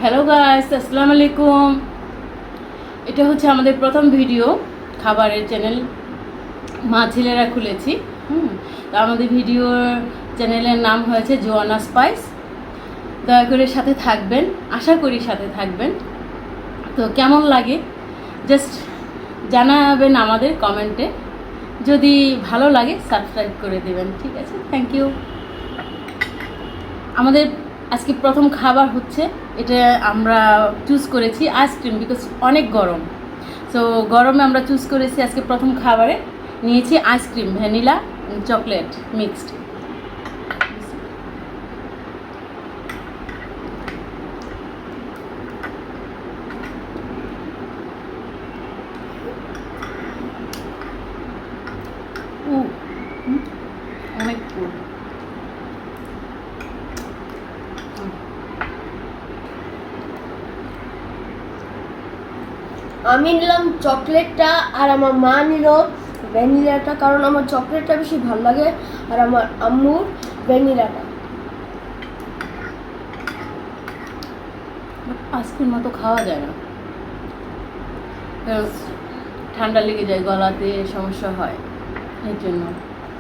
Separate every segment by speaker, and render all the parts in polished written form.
Speaker 1: Hello guys, আসসালামু আলাইকুম। এটা হচ্ছে আমাদের প্রথম ভিডিও, খাবারের চ্যানেল মা ছেলেরা খুলেছি। তো আমাদের ভিডিওর চ্যানেলের নাম হয়েছে জোয়ানা স্পাইস। দয়া করে সাথে থাকবেন, আশা করি সাথে থাকবেন। তো কেমন লাগে জাস্ট জানাবেন আমাদের কমেন্টে। যদি ভালো লাগে সাবস্ক্রাইব করে দেবেন, ঠিক আছে? Thank you. আমাদের আজকে প্রথম খাবার হচ্ছে এটা, আমরা চুজ করেছি আইসক্রিম, বিকজ অনেক গরম। সো গরমে আমরা চুজ করেছি আজকে প্রথম খাবারে নিয়েছি আইসক্রিম, ভ্যানিলা চকলেট মিক্সড। অনেক
Speaker 2: আমি নিলাম চকলেটটা আর আমার মা নিল ভ্যানিলাটা, কারণ আমার চকলেটটা বেশি ভালো লাগে আর আমার আম্মুর ভ্যানিলাটা।
Speaker 1: আইসক্রিম মতো খাওয়া যায় না, ঠান্ডা লেগে যায়, গলাতে সমস্যা হয় এই জন্য।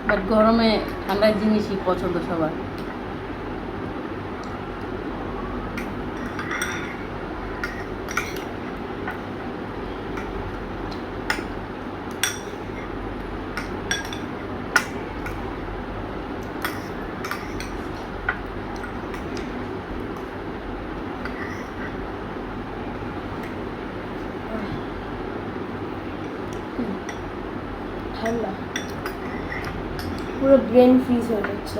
Speaker 1: বাট গরমে ঠান্ডা জিনিসই পছন্দ সবার।
Speaker 2: ঠান্ডা, পুরো ব্রেন ফ্রিজ হয়ে যাচ্ছে।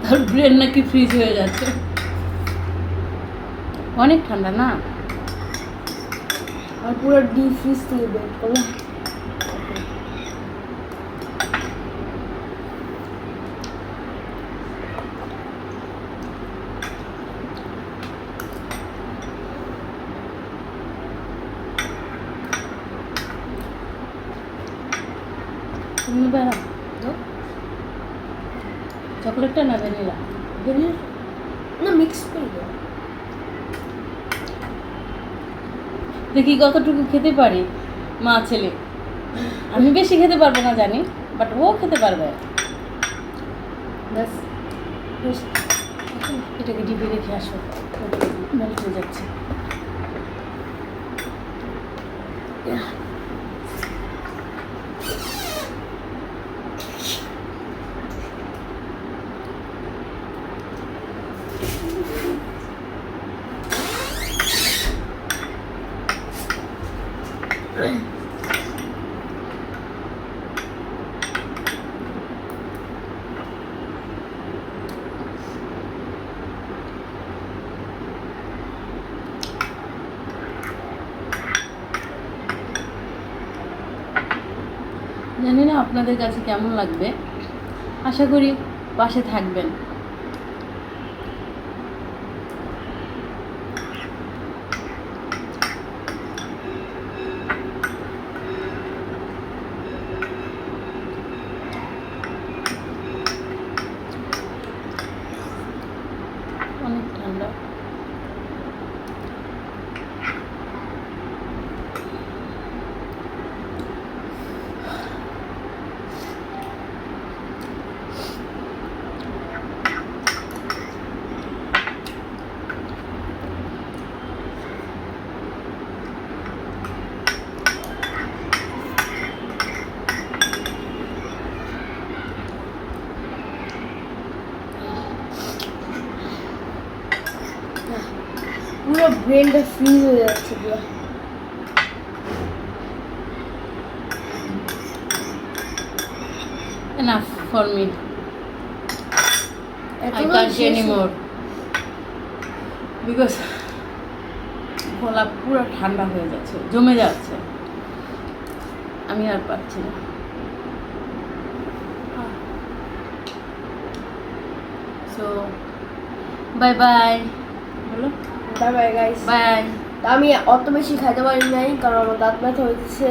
Speaker 1: তার ব্রেন নাকি ফ্রিজ হয়ে যাচ্ছে, অনেক ঠান্ডা না?
Speaker 2: আর পুরো ডিপ ফ্রিজ থেকে বের করলাম।
Speaker 1: তুমি বেড়া চকলেটটা না ভ্যানিলা?
Speaker 2: ভ্যানিলা না, মিক্স করে দাও।
Speaker 1: দেখি কতটুকু খেতে পারি মা ছেলে। আমি বেশি খেতে পারবো না জানি, বাট ও খেতে পারবে। ব্যাস, এটাকে ডিপে রেখে আসো, মেল্ট হয়ে যাচ্ছে। জানি না আপনাদের কাছে কেমন লাগবে, আশা করি পাশে থাকবেন। অনেক ঠান্ডা।
Speaker 2: পুরো ব্রেনটা ফ্রিজ হয়ে যাচ্ছে পুরো।
Speaker 1: Enough for me. I can't anymore because গলা পুরো ঠান্ডা হয়ে যাচ্ছে, জমে যাচ্ছে, আমি আর পারছি না। সো বাই বাই বলো।
Speaker 2: Bye bye guys,
Speaker 1: bye.
Speaker 2: আমি অত বেশি খাইতে পারি নাই কারণ আমার দাঁত ব্যথা হয়েছে।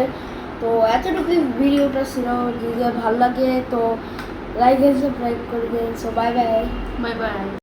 Speaker 2: তো এতটুকু ভিডিওটা ছিল, যদি ভালো লাগে তো লাইক এন্ড সাবস্ক্রাইব করবেন। So bye by.
Speaker 1: Bye bye.